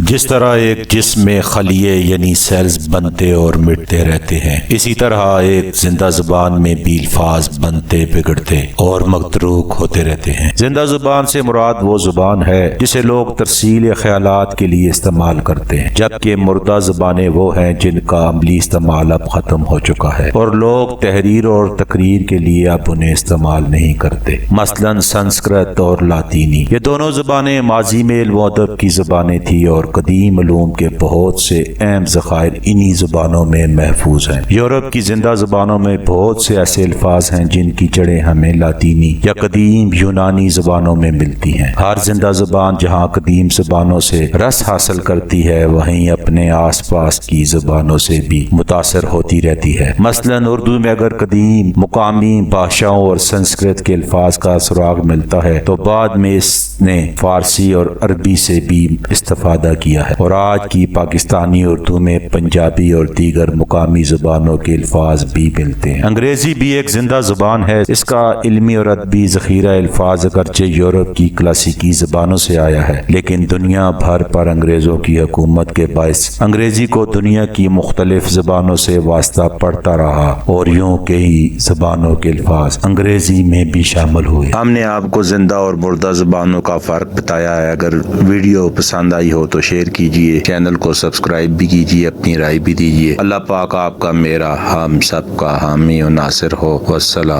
جس طرح ایک جسم میں خلیے یعنی سیلز بنتے اور مٹتے رہتے ہیں، اسی طرح ایک زندہ زبان میں بھی الفاظ بنتے بگڑتے اور متروک ہوتے رہتے ہیں۔ زندہ زبان سے مراد وہ زبان ہے جسے لوگ ترسیل خیالات کے لیے استعمال کرتے ہیں، جبکہ مردہ زبانیں وہ ہیں جن کا عملی استعمال اب ختم ہو چکا ہے اور لوگ تحریر اور تقریر کے لیے اب انہیں استعمال نہیں کرتے، مثلا سنسکرت اور لاطینی۔ یہ دونوں زبانیں ماضی میں علم و ادب کی زبانیں تھی اور قدیم علوم کے بہت سے اہم ذخائر انہی زبانوں میں محفوظ ہیں۔ یورپ کی زندہ زبانوں میں بہت سے ایسے الفاظ ہیں جن کی جڑیں ہمیں لاطینی یا قدیم یونانی زبانوں میں ملتی ہیں۔ ہر زندہ زبان جہاں قدیم زبانوں سے رس حاصل کرتی ہے، وہیں اپنے آس پاس کی زبانوں سے بھی متاثر ہوتی رہتی ہے۔ مثلا اردو میں اگر قدیم مقامی بادشاہوں اور سنسکرت کے الفاظ کا سراغ ملتا ہے تو بعد میں اس نے فارسی اور عربی سے بھی استفادہ کیا ہے، اور آج کی پاکستانی اردو میں پنجابی اور دیگر مقامی زبانوں کے الفاظ بھی ملتے ہیں۔ انگریزی بھی ایک زندہ زبان ہے۔ اس کا علمی اور ادبی ذخیرہ الفاظ اگرچہ یورپ کی کلاسیکی زبانوں سے آیا ہے، لیکن دنیا بھر پر انگریزوں کی حکومت کے باعث انگریزی کو دنیا کی مختلف زبانوں سے واسطہ پڑتا رہا اور یوں کئی زبانوں کے الفاظ انگریزی میں بھی شامل ہوئے۔ ہم نے آپ کو زندہ اور مردہ زبانوں کا فرق بتایا ہے۔ اگر ویڈیو پسند آئی ہو تو شیئر کیجئے، چینل کو سبسکرائب بھی کیجئے، اپنی رائے بھی دیجئے۔ اللہ پاک آپ کا، میرا، ہم سب کا حامی و ناصر ہو۔ والسلام۔